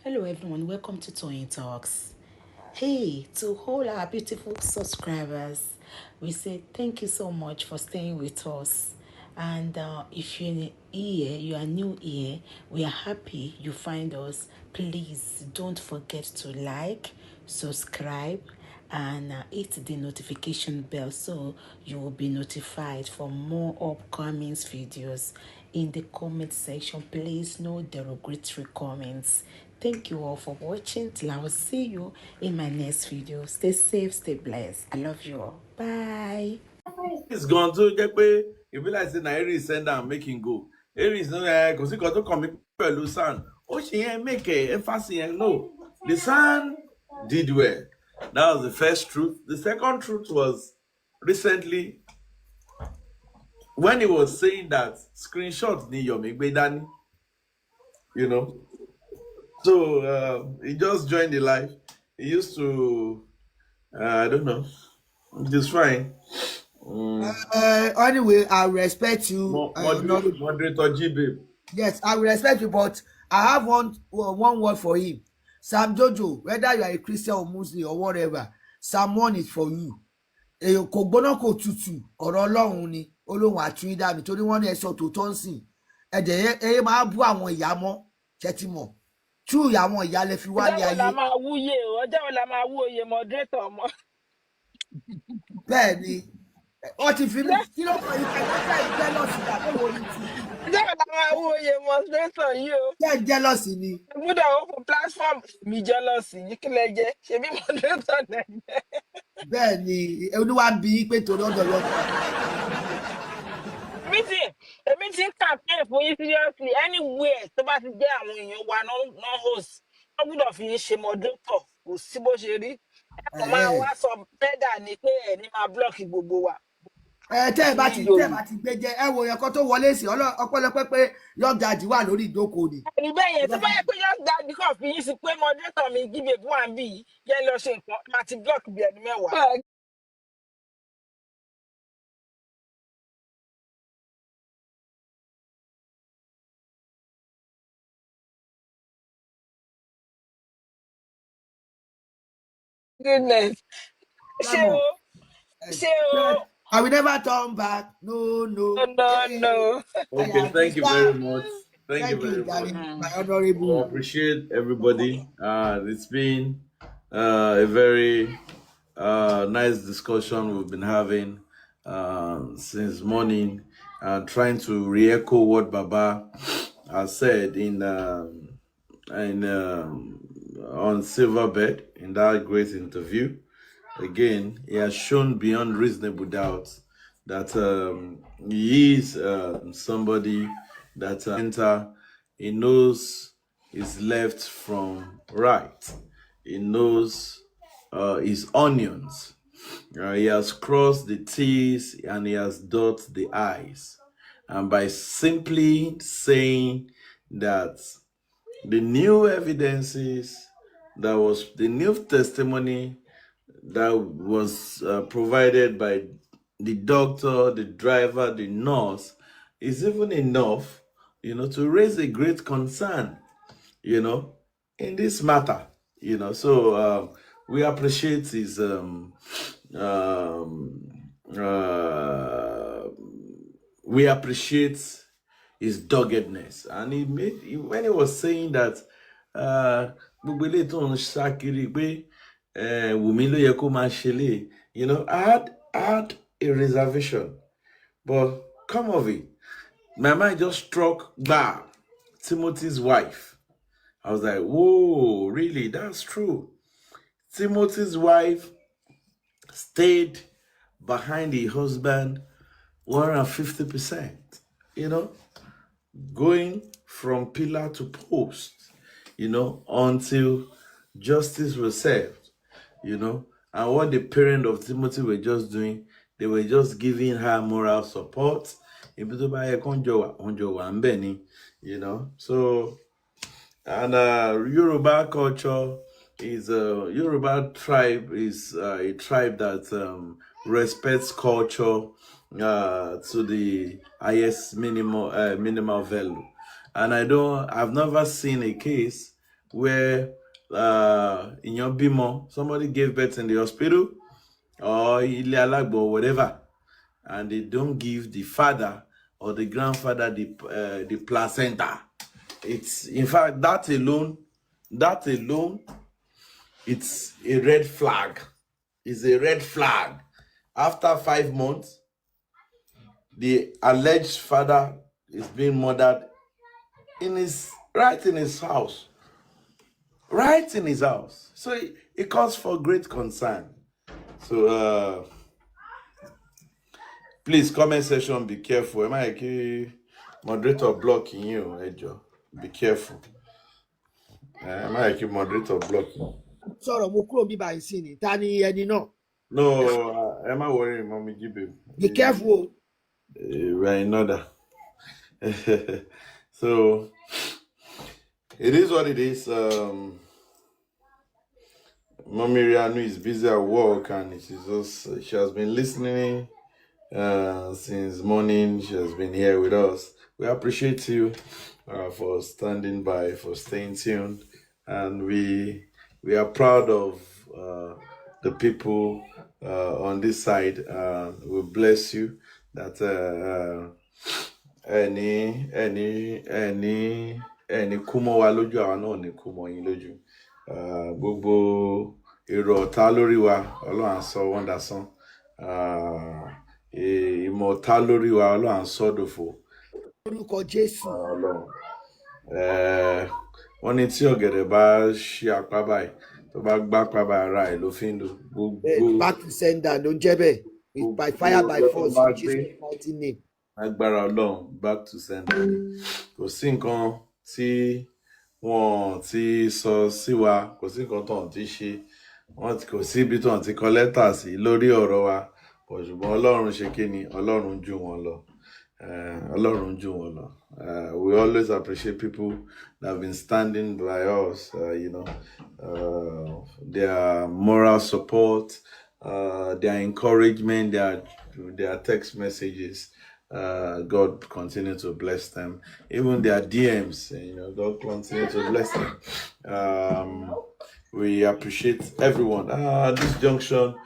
Hello everyone, welcome to Toyeen Talks. Hey, to all our beautiful subscribers, we say thank you so much for staying with us. And if you're here, you are new here, we are happy you find us. Please don't forget to like, subscribe, and hit the notification bell so you will be notified for more upcoming videos. In the comment section, please no derogatory comments. Thank you all for watching. Till I will see you in my next video. Stay safe, stay blessed. I love you all. Bye. It's gone to get pé e be like say na Aries send am make him go. Aries no kò sí kan tó kàn mí pẹ̀lú SAN. Ó ṣe yẹn make emphasis yẹn no. The SAN did well. That was the first truth. The second truth was recently when he was saying that screenshot ni Yomi gbé dání, you know. So he just joined the live. He used to I don't know. It's fine. Anyway, I respect you. Moderator G babe. Yes, I will respect you, but I have one word for him. Sam Jojo, whether you are a Christian or Muslim or whatever, Psalm 1 is for you. Èèyàn kò gbóná kò tutù ọ̀rọ̀ Ọlọ́run ni Olóhùn àtúnyí dànù torí wọ́n ní ẹ̀sọ́ tó tọ́ ń sìn ẹ̀dẹ̀ ẹ máa bú àwọn ìyá mọ́ ṣẹ́tìmọ̀ tú àwọn ìyá lẹ fi wálé ayé. ọjọ́ wo la máa wúyè o ọjọ́ wo la máa wú oyè moderator mọ́. Bẹ́ẹ̀ ni wọ́n ti fi mí kí ló kọ́ ìkẹ́kẹ́ jẹ́lọ́sì tàbí wo ni ti. ọjọ́ wo la máa wú oyè moderator yìí o. Jẹ́ jẹ́lọ́sì ni. ẹ gbọ́dọ̀ open platform mi jẹ́lọ́sì yìí kí lẹ jẹ́ ṣebí moderator náà jẹ́. Bẹ́ẹ̀ ni olúwa ń bi pé torí ọ̀dọ̀ lọ. èmi ti ń campaign fún yín seriously anywhere tó bá ti jẹ́ àwọn èèyàn wa non host wọ́n gbọ́dọ̀ fi yín ṣe moderator kò sí bó ṣe rí ẹ máa wá sọ bẹ́dà ni pé ẹ̀ ní máa block gbogbo wa. Tẹ́ ẹ bá ti gbé jẹ ẹ wo ẹ̀kọ́ tó wọlé sí ọpẹ́lọpẹ́ pé yọ̀gàjì wà lórí ìjókòó ni. ìbẹ́ yẹn tó bá yẹ pé yọ̀gàjì kan fi yín sí pé moderator mi gíbe fún àbí yìí yẹn lọ ṣe nǹkan máa ti block bí ẹni mẹ́wàá. Goodness. Ṣé o? I will never turn back. No. No. Okay, thank you very much. Thank you very much. My honorable. I appreciate everybody. It's been a very nice discussion we've been having since morning, trying to re-echo what Baba has said on Silverbed in that great interview. Again, he has shown beyond reasonable doubt that he is somebody that he knows his left from right. He knows his onions. He has crossed the T's and he has dotted the I's. And by simply saying that the new evidences, that was the new testimony that was provided by the doctor, the driver, the nurse, is even enough, to raise a great concern, in this matter, So we appreciate his we appreciate his doggedness, and when he was saying that I had a reservation, but come of it, my mind just struck Timothy's wife. I was like, whoa, really? That's true. Timothy's wife stayed behind the husband 150%, going from pillar to post, until justice was served, and what the parent of Timothy were just doing, they were just giving her moral support, so, and Yoruba culture is Yoruba tribe is a tribe that respects culture to the highest minimal value. And I've never seen a case where in bímọ, somebody gave birth in the hospital or ilé alágbo or whatever, and they don't give the father or the grandfather the placenta. It's, in fact, that alone, it's a red flag. It's a red flag. After 5 months, the alleged father is being murdered right in his house. Right in his house. So it calls for great concern. So please, comment section, be careful. Am I a moderator blocking you, Ejo? Be careful. Am I a moderator blocking? sọ̀rọ̀ mo kúrò bíbá yìí sí ni ta ni ẹni náà. No, am I worrying, Mommy Gibe? Be careful o. We're in order. So it is what it is. Mommy Rianu is busy at work, and she has been listening since morning. She has been here with us. We appreciate you for standing by, for staying tuned, and we are proud of the people on this side. We bless you that ẹni kú mọ́ wa lójú, àwa náà ní kú mọ́ yín lójú. Gbogbo èrò ọ̀tá lórí wa, Ọlọ́run á sọ wọ́n dasán. Ìmọ̀ ọ̀tá lórí wa, Ọlọ́run á sọ dòfo. Orúkọ Jésù. Ọlọ́run. Wọ́n ní tí ọ̀gẹ̀dẹ̀ bá ṣí apá báyìí, tó bá gbá apá báyìí, ara ẹ̀ ló fi ń lò. Back to sender ló ń jẹ́ bẹ́ẹ̀. By fire by force in Jesus' mighty name. Agbára Ọlọ́run, back to sender. Kò sí nǹkan tí wọ́n ti sọ sí wa, kò sí nǹkan tó ń ti ṣe, kò sí ibi tó ń ti kọ lẹ́tà sí lórí ọ̀rọ̀ wa, ṣùgbọ́n Ọlọ́run ṣe kí ni? Ọlọ́run jù wọ́n lọ. Ọlọ́run jù wọ́n lọ. We always appreciate people that have been standing by us, their moral support, their encouragement, their text messages. God continue to bless them. Even their DMs, God continue to bless them. We appreciate everyone. At this junction,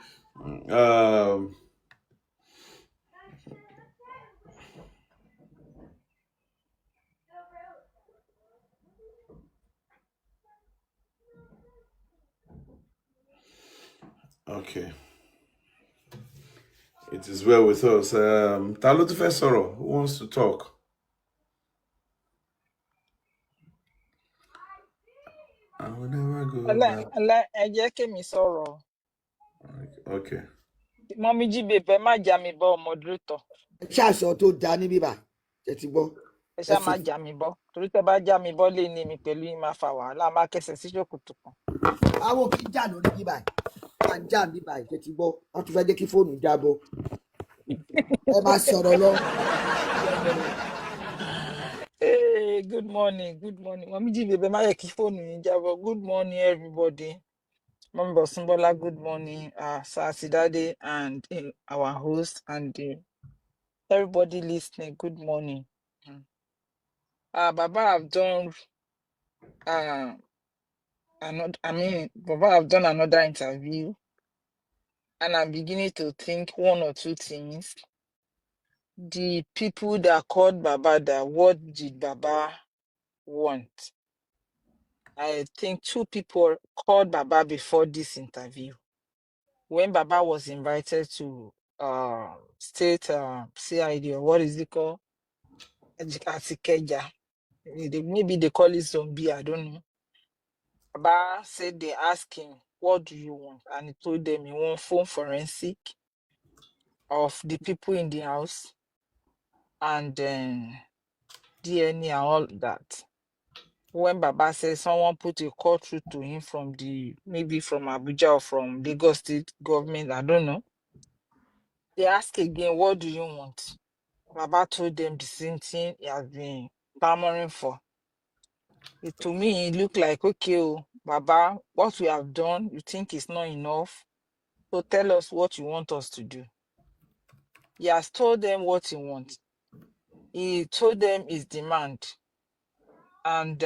okay. It is well with us. Ta ló tún fẹ́ sọ̀rọ̀? Who wants to talk? I will never go back. ẹ jẹ́ kémi sọ̀rọ̀. Okay. Mọ́mí Jíbè, má já mi bọ́ moderator. Ẹ ṣàṣọ tó da ní bíbá. Ẹ ti gbọ́. Ẹ ṣá má já mi bọ́. Torí tẹ́ bá já mi bọ́ lé ní mi pẹ̀lú yín máa fa wàhálà, máa kẹsẹ̀ sí ṣòkòtò kan. Àwọn kì í jà lórí bíbá. À ń jà bíbá ẹ ti gbọ́. Wọ́n tún fẹ́ jẹ́ kí fóònù jábọ́. Ẹ máa sọ̀rọ̀ lọ. Hey, good morning. Mọ́mí Jíbè, má yẹ kí fóònù yín jábọ́. Good morning, everybody. Mọ́mí Bọ̀súnbọ́lá, good morning. Sir Sidade and our host and everybody listening, good morning. Baba have done Baba have done another interview, and I'm beginning to think one or two things. The people that called Baba, what did Baba want? I think two people called Baba before this interview. When Baba was invited to state CID, or what is it called? Atikeja. Maybe they call it zombie, I don't know. Baba said they asked him, what do you want? And he told them he wants phone forensic of the people in the house and then DNA and all that. When Baba said someone put a call through to him maybe from Abuja or from Lagos State government, I don't know. They asked again, what do you want? Baba told them the same thing he has been clamoring for. To me, it looked like, okay, Baba, what we have done, you think is not enough? So tell us what you want us to do. He has told them what he wants. He told them his demand. And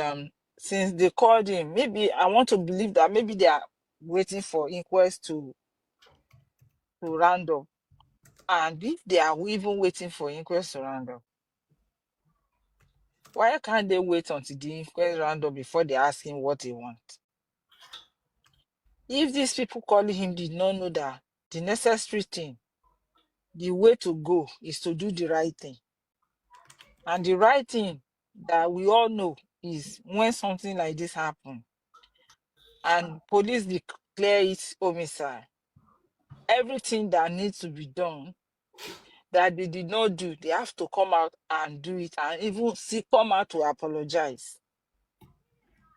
since they called him, maybe I want to believe that maybe they are waiting for inquest to round up. And if they are even waiting for inquest to round up, why can't they wait until the inquest round up before they ask him what he wants? If these people calling him did not know that the necessary thing, the way to go is to do the right thing. And the right thing that we all know is when something like this happens and police declare it homicide, everything that needs to be done that they did not do, they have to come out and do it, and even come out to apologize.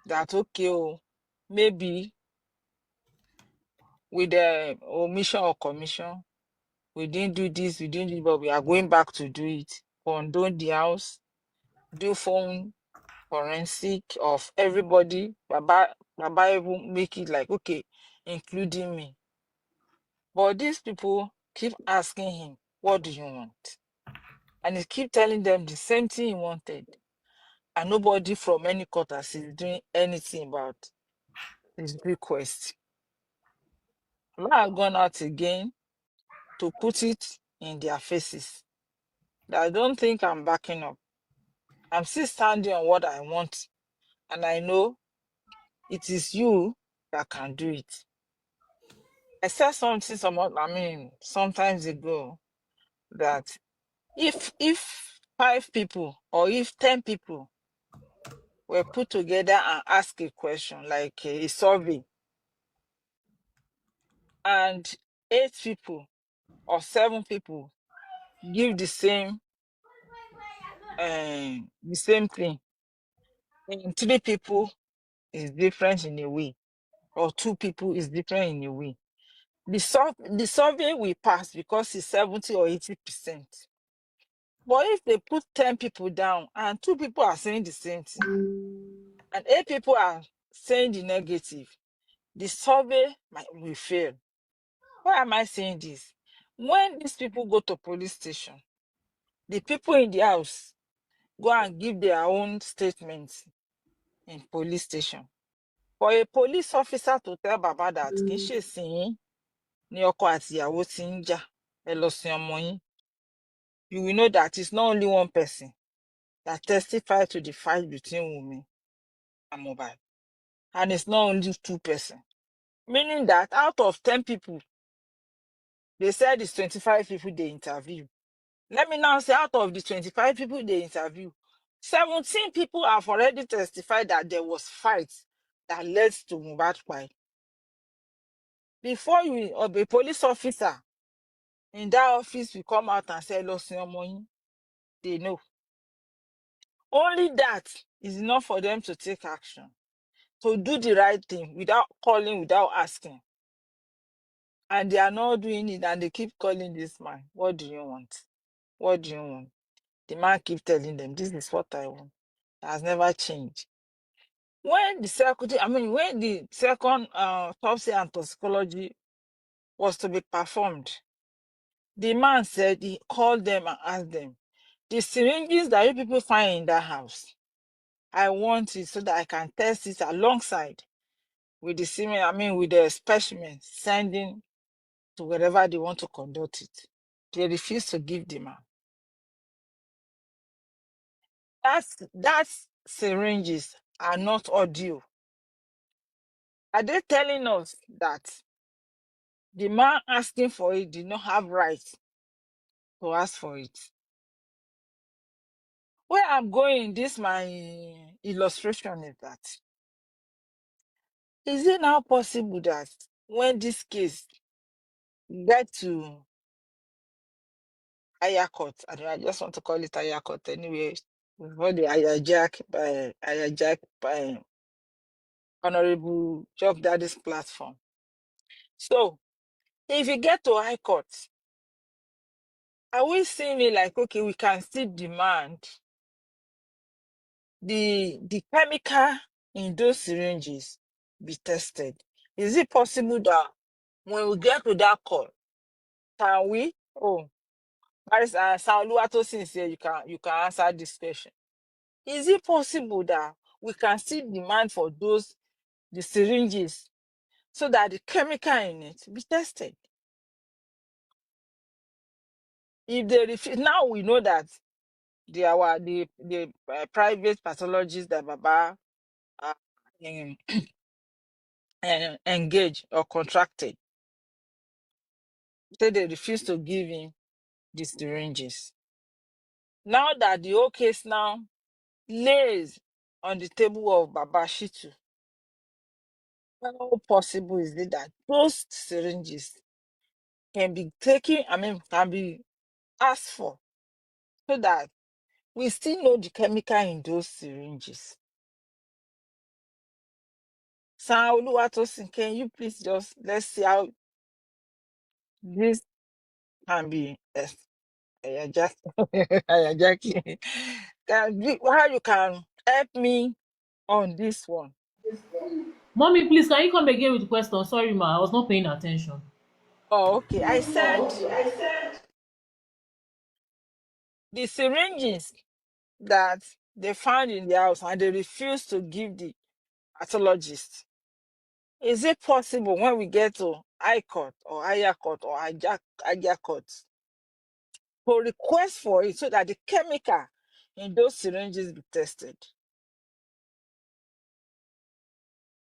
That okay, oh, maybe with the omission or commission, we didn't do this, we didn't do it, but we are going back to do it. Condone the house, do phone forensic of everybody. Baba even make it like, okay, including me. But these people keep asking him, what do you want? And he keep telling them the same thing he wanted. And nobody from any quarters is doing anything about his request. I have gone out again to put it in their faces that I don't think I'm backing up. I'm still standing on what I want. And I know it is you that can do it. I said something sometimes ago that if 5 people or if 10 people were put together and ask a question like a survey, and 8 people or 7 people give the same thing, and 3 people is different in a way, or 2 people is different in a way, the survey will pass because it's 70 or 80%. But if they put 10 people down and 2 people are saying the same thing and 8 people are saying the negative, the survey will fail. Why am I saying this? When these people go to police station, the people in the house go and give their own statements in police station. For a police officer to tell Baba that kì í ṣe sìn ní ọkọ àti ìyàwó tí ń jà, ẹ lọ sin ọmọ yín, you will know that it's not only one person that testified to the fight between Wunmi and Mohbad. And it's not only 2 persons. Meaning that out of 10 people, they said it's 25 people they interview. Let me now say out of the 25 people they interview, 17 people have already testified that there was fight that led to Mohbad's fight. Before you or a police officer in that office will come out and say, "Lost your money," they know. Only that is enough for them to take action, to do the right thing without calling, without asking. And they are not doing it, and they keep calling this man. What do you want? What do you want? The man keep telling them, this is what I want. It has never changed. When the second autopsy and toxicology was to be performed, the man said he called them and asked them, the syringes that you people find in that house, I want it so that I can test it alongside with the semen, with the specimen, sending to wherever they want to conduct it. They refuse to give the man. That syringes are not audio. Are they telling us that the man asking for it did not have right to ask for it? Where I'm going, this my illustration is that, is it now possible that when this case get to higher court, I just want to call it higher court anyway, before they hijack by Honorable Job Daddy's platform. So, if you get to high court, are we seeing it like, okay, we can still demand the chemical in those syringes be tested? Is it possible that when we get to that court, can we? Oh, Sanluwa to sincere, you can answer this question. Is it possible that we can still demand for the syringes, so that the chemical in it be tested. If they refuse, now we know that the private pathologists that Baba uh, en- engaged or contracted, say they refuse to give him the syringes. Now that the whole case now lays on the table of Baba Shitu, how possible is it that those syringes can be taken, can be asked for, so that we still know the chemical in those syringes? Sir Oluwatosin, can you please let's see how this can be hijacking. How you can help me on this one? Mommy, please, can you come again with the question? Sorry, ma, I was not paying attention. Oh, okay. I said the syringes that they found in the house and they refused to give the pathologist. Is it possible when we get to high court or higher court or higher court to request for it, so that the chemical in those syringes be tested?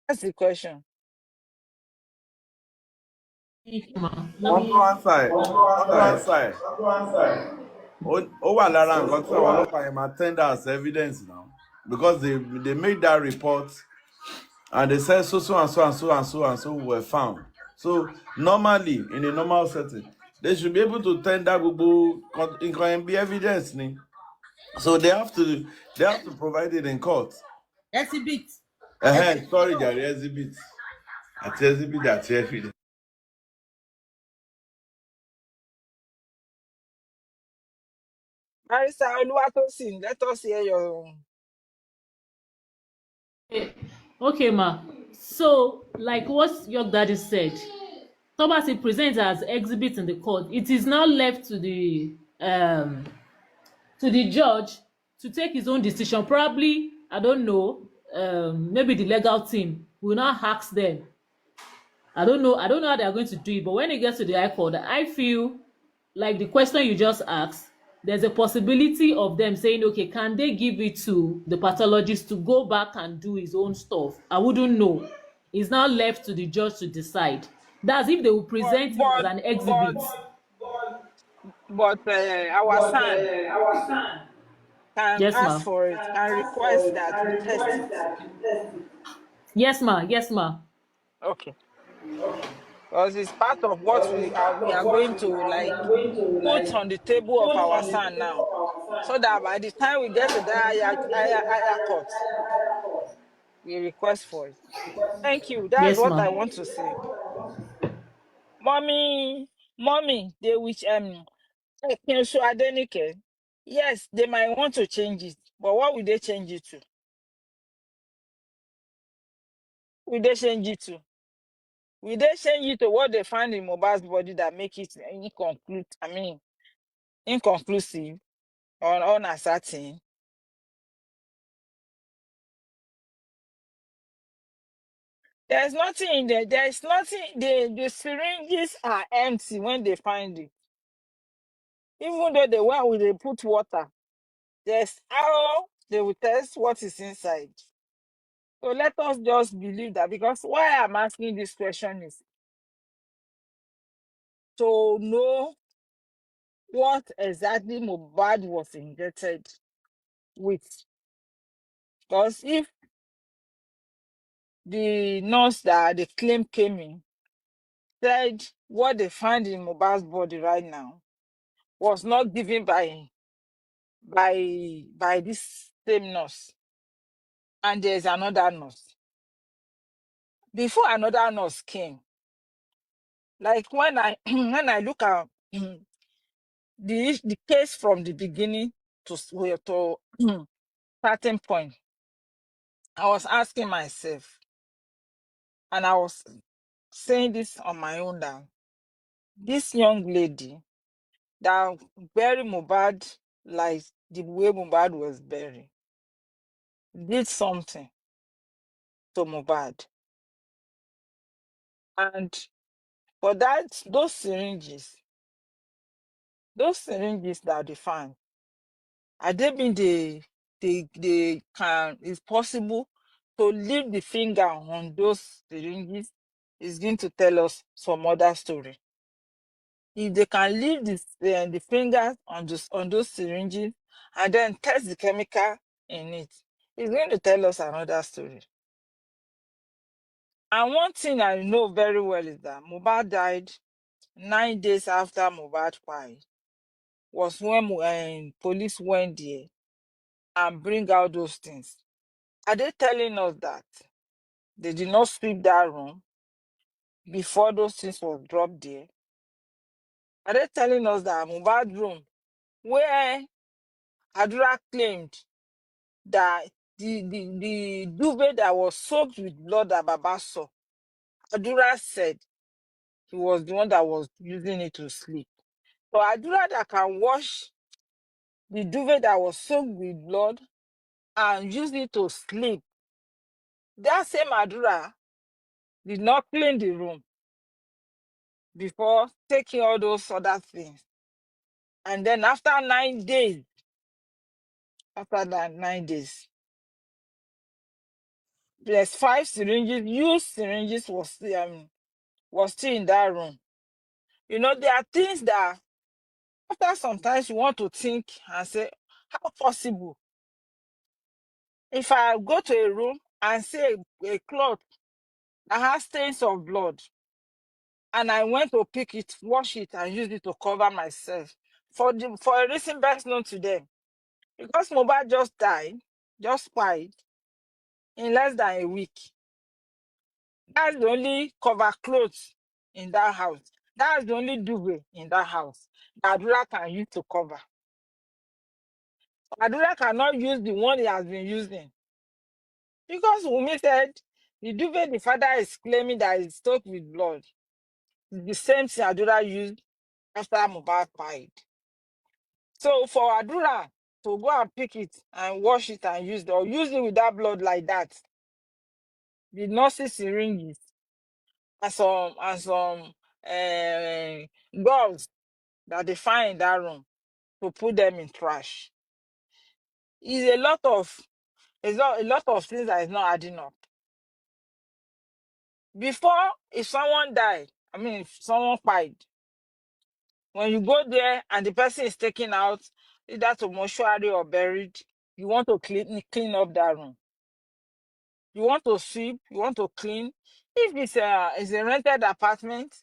That's the question. Thank you, ma. wọ́n tó answer ẹ̀ wọ́n tó answer ẹ̀ ó wà lára nǹkan tí àwọn ọlọ́pàá yẹn máa tender as evidence now, because they made that report and they said so and so and so and so and so were found. So normally, in a normal setting, they should be able to tender gbogbo nǹkan yẹn bí evidence ni. So they have to provide it in court. Exhibit. Sorry, jare, exhibit àti evidence. Barrister Oluwatosin, let us hear your. Okay, ma. So, like what your daddy said, Thomas it presents as exhibit in the court. It is now left to the judge to take his own decision. Probably, I don't know, maybe the legal team will now ask them. I don't know how they are going to do it, but when it gets to the high court, I feel like the question you just asked, there's a possibility of them saying, okay, can they give it to the pathologist to go back and do his own stuff? I wouldn't know. It's now left to the judge to decide. That's if they will but present it as but an exhibit. but but our son can Yes, ask ma. for it, can request that we test it. Yes, ma. Yes, ma. Okay, because it's part of what we are going to like put on the table of our son now, so that by the time we get to the higher court, we request for it. Thank you. That's Yes, what ma. I want to say. Mommy, they which Kinsu Adenike, yes, they might want to change it, but what will they change it to? Will they change it to? Will they change it to what they find in Mohbad's body that make it inconclusive or uncertain? There's nothing in there. There's nothing. The syringes are empty when they find it. Even though they put water, there's how they will test what is inside. So let us just believe that, because why I'm asking this question is to know what exactly Mohbad was injected with. Because if the nurse that the claim came in said what they find in Mohbad's body right now was not given by this same nurse, and there's another nurse. Before another nurse came, like when I when I look at the case from the beginning to certain point, I was asking myself, and I was saying this on my own, that this young lady that buried Mohbad like the way Mohbad was buried, did something to Mohbad. And for that, those syringes that they found, I don't mean they can, it's possible to leave the finger on those syringes is going to tell us some other story. If they can leave the fingers on those syringes and then test the chemical in it, it's going to tell us another story. And one thing I know very well is that Mohbad died 9 days after Mohbad died, was when police went there and bring out those things. Are they telling us that they did not sweep that room before those things were dropped there? Are they telling us that Mohbad room, where Adura claimed that the duvet that was soaked with blood that Baba saw, Adura said he was the one that was using it to sleep. So Adura that can wash the duvet that was soaked with blood and use it to sleep, that same Adura did not clean the room before taking all those other things. And then after 9 days, there's 5 syringes, used syringes was still in that room. You know, there are things that after sometimes you want to think and say, how possible? If I go to a room and see a cloth that has stains of blood, and I went to pick it, wash it, and use it to cover myself for a reason best known to them, because Mohbad just died, just died in less than a week. That's the only cover clothes in that house. That's the only duvet in that house that Adura can use to cover. Adura cannot use the one he has been using. Because Wunmi said the duvet the father is claiming that is soaked with blood is the same thing Adura used after Mohbad died. So for Adura to go and pick it and wash it and use it, or use it with that blood like that, the nurses syringes and some gloves that they find in that room to put them in trash. Is a lot of things that is not adding up. Before, if someone died, if someone died, when you go there and the person is taken out, either to mortuary or buried, you want to clean up that room. You want to sweep, you want to clean. If it's a rented apartment,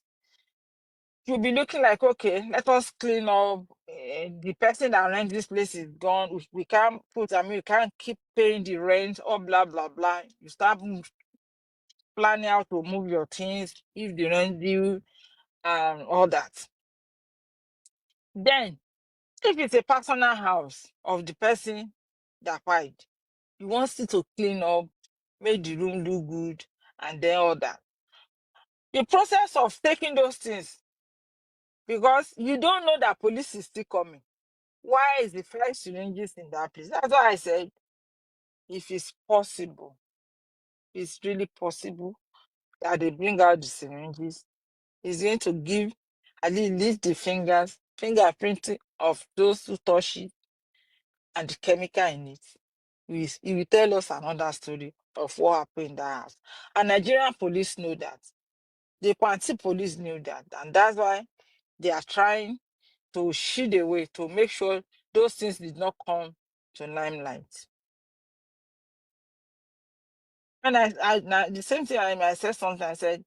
you'll be looking like, okay, let us clean up. The person that rents this place is gone. We can't we can't keep paying the rent or blah, blah, blah. You start planning how to move your things, if the rent due, and all that. Then, if it's a personal house of the person that died, you want it to clean up, make the room look good, and then all that. The process of taking those things, because you don't know that police is still coming. Why is the 5 syringes in that place? That's why I said, if it's possible, it's really possible that they bring out the syringes. It's going to give, at least the fingerprinting of those who touch it and the chemical in it. It will tell us another story of what happened in that house. And Nigerian police know that. The Kwanti police knew that. And that's why they are trying to shield away to make sure those things did not come to limelight. And the same thing I said something. I said,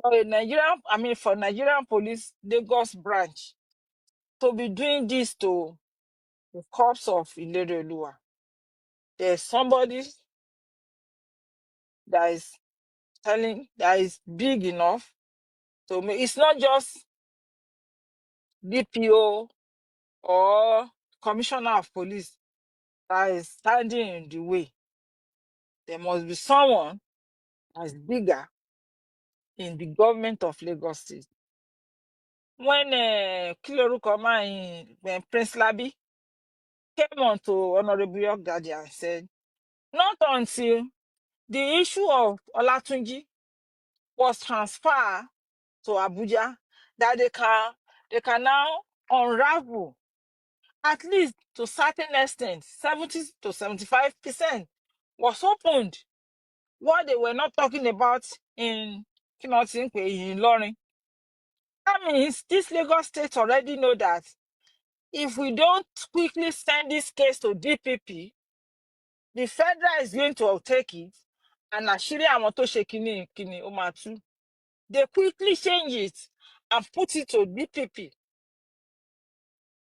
for Nigerian police, Lagos branch, to be doing this to the corpse of Ileroluwa, there's somebody that is big enough to make. It's not just DPO or commissioner of police that is standing in the way. There must be someone that's bigger in the government of Lagos State. When when Prince Labi came on to Honorable York Daddy and said Not until the issue of Olatunji was transferred to Abuja that they can now unravel, at least to certain extent, 70 to 75% was opened. What they were not talking about in Ilorin. That means this Lagos state already know that if we don't quickly send this case to DPP, the federal is going to take it and àṣírí àwọn tó ṣe kíní ó máa tú. They quickly change it and put it to DPP.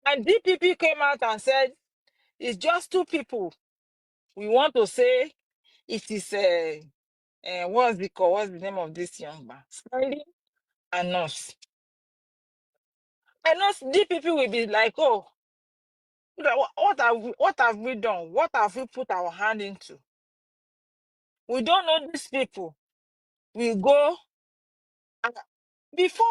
And DPP came out and said, it's just two people. We want to say it is, what's it called? What's the name of this young man? Smiley and Nurse. And us DPP will be like, oh, what have we done? What have we put our hand into? We don't know these people. We go, and before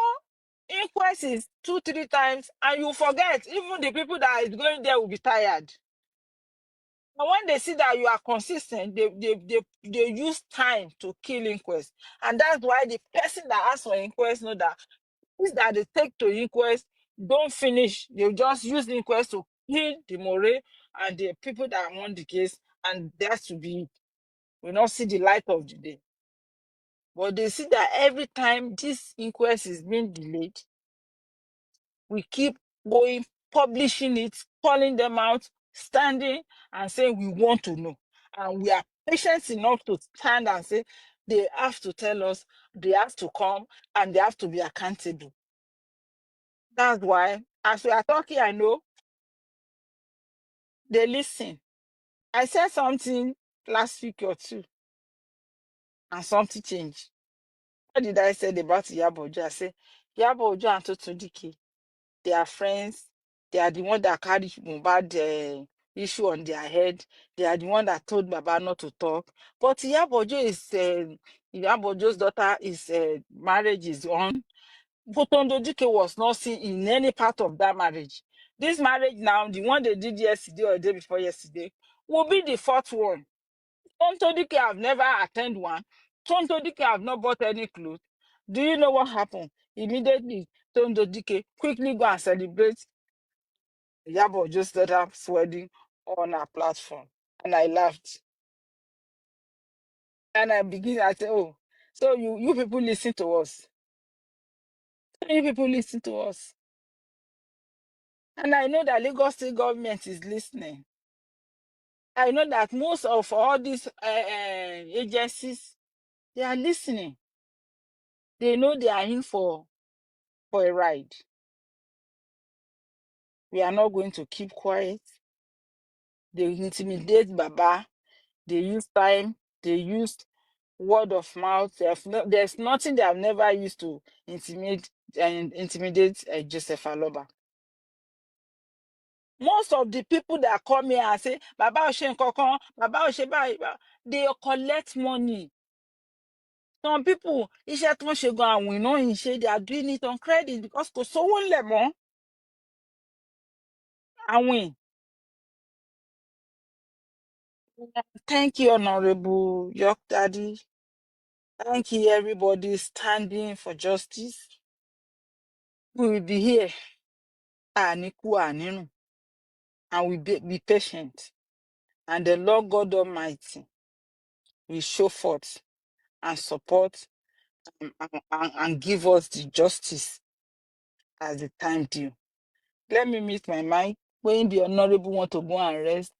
inquest is 2-3 times, and you forget, even the people that is going there will be tired. And when they see that you are consistent, they use time to kill inquest. And that's why the person that asks for inquest know that things that they take to inquest don't finish. They'll just use the inquest to kill the Moray and the people that won the case, and that's to be will not see the light of the day. But they see that every time this inquest is being delayed, we keep going, publishing it, calling them out, standing and saying we want to know. And we are patient enough to stand and say they have to tell us, they have to come, and they have to be accountable. That's why, as we are talking, I know they listen. I said something last week or two, and something changed. What did I say about Iyabo Ojo? I said, Iyabo Ojo and Totodike, they are friends. They are the one that carried Mohbad issue on their head. They are the one that told Baba not to talk. But Iyabo Ojo is, Iyabo Ojo's daughter is, marriage is on. Tondo Dike was not seen in any part of that marriage. This marriage now, the one they did yesterday or the day before yesterday, will be the fourth one. Tonto Dike have never attended one. Tonto Dike have not bought any clothes. Do you know what happened? Immediately, Tonto Dike quickly go and celebrate Iyabo Ojo's daughter's wedding on our platform. And I laughed. And I said, oh, so you people listen to us. You people listen to us. And I know that Lagos State government is listening. I know that most of all these agencies, they are listening. They know they are in for a ride. We are not going to keep quiet. They intimidate Baba. They use time. They use word of mouth. There's nothing they have never used to intimidate Joseph Aloba. Most of the people that come here and say, Baba Oshen Kokon, Baba Oshen, they collect money. Some people, iṣẹ́ tó ń ṣe gan àwìn náà ń ṣe, they are doing it on credit because kò sówó ńlẹ̀ mọ́. Àwìn. Thank you, Honorable York Daddy. Thank you, everybody standing for justice. We will be here. Àníkú ànírùn. And we be patient. And the Lord God Almighty will show forth and support and give us the justice as the time due. Let me meet my mic. When the Honorable want to go and rest.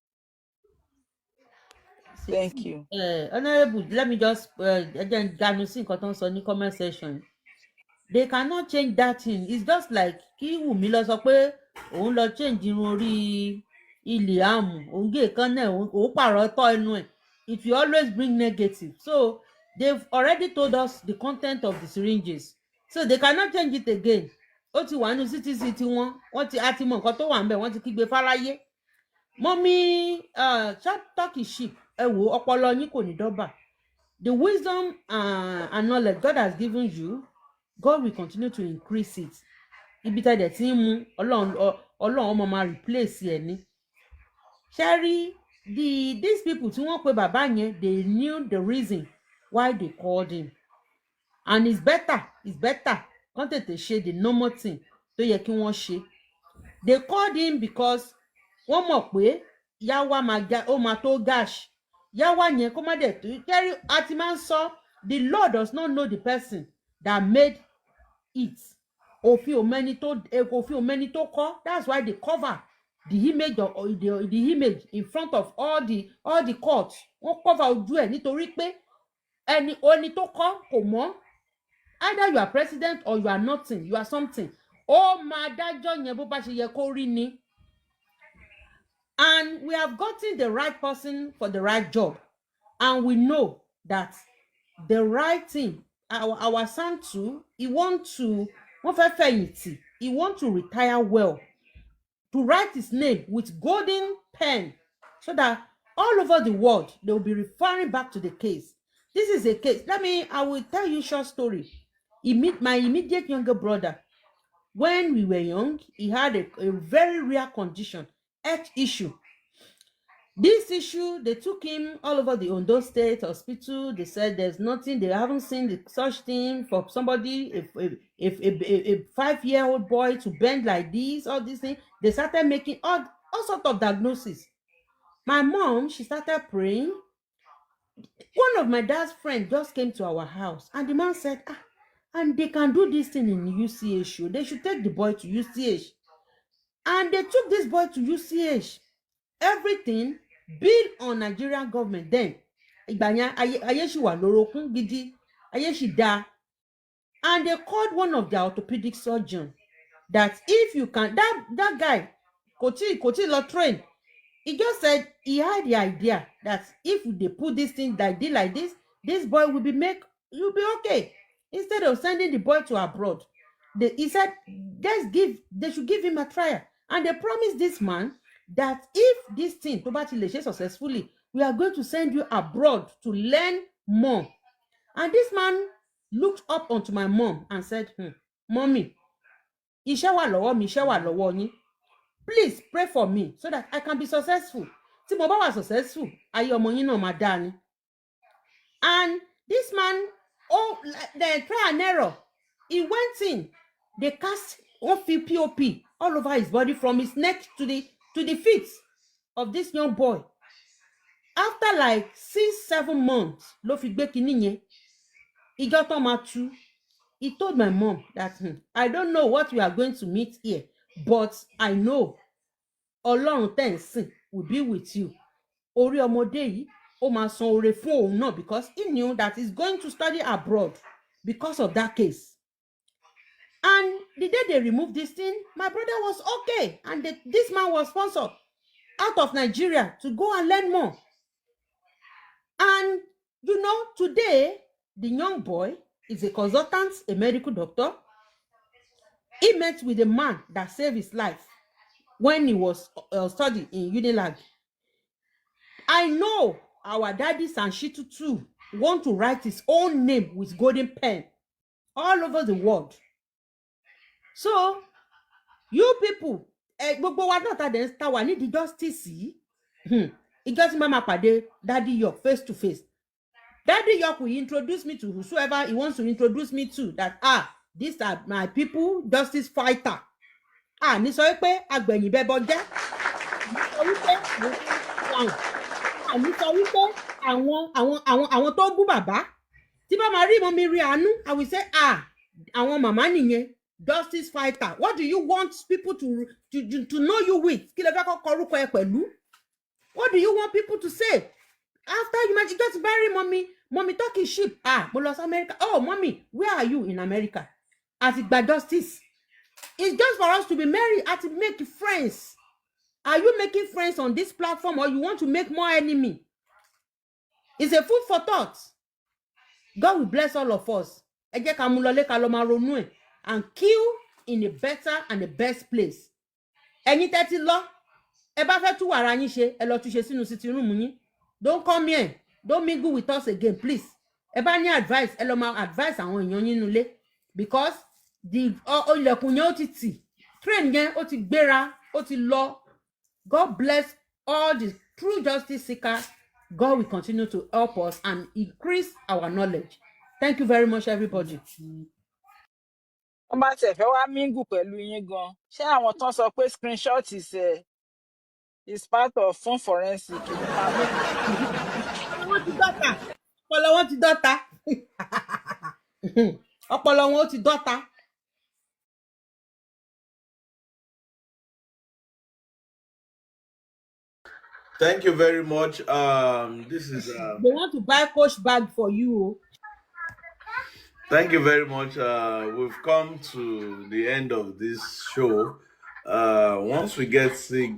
Thank you. Honourable, let me just again dànù sí nǹkan tó ń sọ ní comment section. They cannot change that thing. It's just like kí Wùmí lọ sọ pé òun lọ change irun orí Liam, òun gé kan náà, òun pààrọ̀ tọ́ ẹnu ẹ̀. It will always bring negative. So they've already told us the content of the syringes. So they cannot change it again. Ó ti wà nínú CTC tiwọn, wọ́n ti àti mọ nǹkan tó wà ńbẹ̀, wọ́n ti kígbe fáráyé. Mọ́mí turkey sheep, ẹ wò ọpọlọ yín kò ní dọ́bà. The wisdom and knowledge God has given you, God will continue to increase it. Ibi tá dẹ̀ tí ń mú Ọlọ́run ọmọ máa replace ẹ̀ ní. Ṣé rí these people tí wọ́n pe bàbá yẹn, they knew the reason why they called him, and it's better kán tètè ṣe the normal thing tó yẹ kí wọ́n ṣe. They called him because wọ́n mọ̀ pé Yawa ó máa tó gash. Yawa yẹn kó má dẹ̀ tó kẹ́rí àti máa ń sọ, the law does not know the person that made it. Òfin ò mẹ́ni tó kọ́. That's why they cover the image of the image in front of all the courts. Wọ́n cover ojú ẹ̀ nítorí pé ẹni tó kọ́ kò mọ̀. Either you are president or you are nothing, you are something. Ó máa dájọ́ yẹn bó bá ṣe yẹ kó rí ni. And we have gotten the right person for the right job, and we know that the right thing, our son too, he want to retire well, to write his name with golden pen, so that all over the world they will be referring back to the case. This is a case. I will tell you a short story. My immediate younger brother, when we were young, he had a very rare condition, health issue. This issue, they took him all over the Ondo State Hospital. They said there's nothing, they haven't seen such thing for somebody, a 5-year-old boy to bend like this, all these things. They started making all sorts of diagnoses. My mom, she started praying. One of my dad's friends just came to our house, and the man said, and they can do this thing in UCH. They should take the boy to UCH. And they took this boy to UCH. Everything built on Nigerian government then. Ayé ṣì wà lórúkún gidi, ayé ṣì dá. And they called one of their orthopedic surgeons that if you can, that guy, kò tí lọ train. He just said he had the idea that if they put this thing like this, this boy will be okay. Instead of sending the boy to abroad, he said they should give him a trial. And they promised this man that if this thing tó bá ti lè ṣe successfully, we are going to send you abroad to learn more. And this man looked up onto my mom and said, Mommy, iṣẹ́ wà lọ́wọ́ mi, iṣẹ́ wà lọ́wọ́ yín. Please pray for me so that I can be successful. Tí mo bá wà successful, ayé ọmọ yín náà máa dá ni. And this man, the trial and error, he went in. They cast POP all over his body from his neck to the feet of this young boy. After like 6-7 months, ló fi gbé kinní yẹn. Ìjọ tó máa tú. He told my mom that I don't know what we are going to meet here, but I know Ọlọ́run tẹ́ ń sìn will be with you. Orí ọmọdé yìí, ó máa san oore fún òun náà, because he knew that he's going to study abroad because of that case. And the day they removed this thing, my brother was okay. And this man was sponsored out of Nigeria to go and learn more. And today, the young boy is a consultant, a medical doctor. He met with a man that saved his life when he was studying in Unilag. I know our daddy Sanshitu too want to write his own name with golden pen all over the world. So, you people, gbogbo wa náà ta dẹ̀ ń ta wà nídìí justice yìí. Ìjọ tí mama pàdé Daddy York face to face. Daddy York will introduce me to whosoever he wants to introduce me to. That these are my people, justice fighter. Ní sọ pé agbẹ̀yìn bẹ́bọ jẹ́. Ní sọ wípé àwọn tó bú bàbá. Tí bá máa rí mọ́ mi rí àánú, I will say àwọn màmá nìyẹn. Justice fighter. What do you want people to know you with? Kí lẹ fẹ́ kọ́ orúkọ ẹ pẹ̀lú? What do you want people to say? After you just bury mommy talking sheep. Mo lọ sí America. Oh, mommy, where are you in America? As it by justice. It's just for us to be married and to make friends. Are you making friends on this platform, or you want to make more enemy? It's a food for thought. God will bless all of us. Ẹ jẹ́ ká mú lọlé ká lọ máa ronú ẹ̀. And kill in a better and the best place. Ẹ̀yin tẹ́ ti lọ, ẹ bá fẹ́ tú wàrà yín ṣe, ẹ lọ tú ṣe sínú sitting room yín. Don't come here. Don't mingle with us again, please. Ẹ bá ní advice, ẹ lọ máa advice àwọn èèyàn yín nulẹ̀. Because ilẹ̀kùn yẹn ó ti tì. Train yẹn ó ti gbéra, ó ti lọ. God bless all the true justice seeker, God will continue to help us and increase our knowledge. Thank you very much, everybody. wọ́n bá tẹ̀ fẹ́ wá mingu pẹ̀lú yín gan ṣé àwọn tán sọ pé screenshot is part of fún forensic ló máa mú. Ọpọlọ wọn ti dọ́ta. Ọpọlọ wọn ti dọ́ta. Thank you very much. This is. They want to buy Coach bag for you. Thank you very much. We've come to the end of this show. Once we get the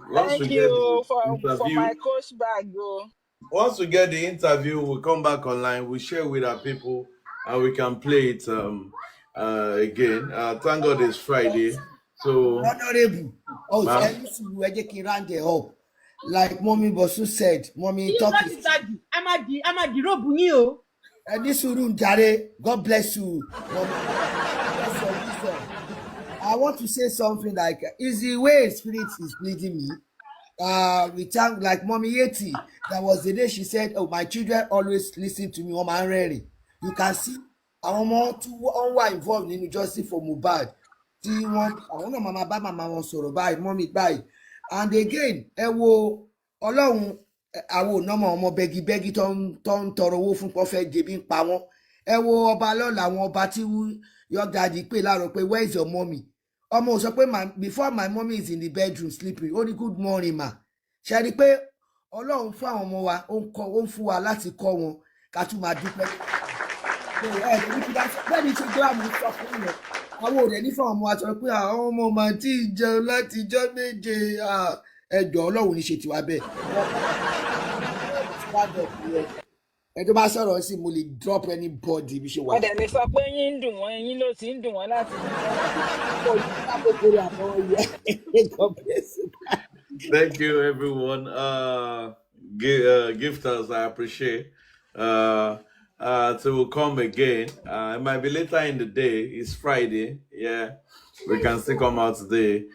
for my Coach bag o. Once we get the interview, we'll come back online. We'll share with our people, and we can play it again. Thank God it's Friday. So, Honorable, round it up. Like Mommy Bosu said, Mommy talk is. This room, Jare, God bless you. I want to say something like, is the way spirit is leading me. We thank like Mommy Yeti. That was the day she said, "Oh, my children always listen to me. Oh, my ready." You can see our mom too were involved in justice for Mohbad. See one, I want mama bá mama wọn sọ̀rọ̀ báyìí, mommy báyìí. And again, wo Ọlọ́run àwọn ònàmọ ọmọ bẹgibẹgi tó ń tọrọ owó fún pọfẹ jẹbi ń pa wọn. Wo ọba lọ́la àwọn ọba tí your daddy pè láàárọ̀ pé where is your mommy? Ọmọ ò sọ pé before my mommy is in the bedroom sleeping, ó ní good morning ma. Ṣe rí pé Ọlọ́run fún àwọn ọmọ wa ó ń fún wa láti kọ́ wọn ká tún máa dúpẹ́. Bẹ́ẹ̀ni ṣe gbé àmì sọ fún mi. Àwọn òde ní fún àwọn ọmọ wa sọ pé àwọn ọmọ màá tí ì jẹun láti ijọ́ méje ẹjọ́ Ọlọ́run ní ṣe tiwa bẹ́ẹ̀. Ẹ tó bá sọ̀rọ̀ sí mo lè drop anybody bí ṣe wà. ọ̀dẹ̀ lè sọ pé yín ń dùn wọ́n yín ló ti ń dùn wọ́n láti. Thank you, everyone. Gifters, I appreciate. So we'll come again. It might be later in the day. It's Friday. Yeah, we can still come out today.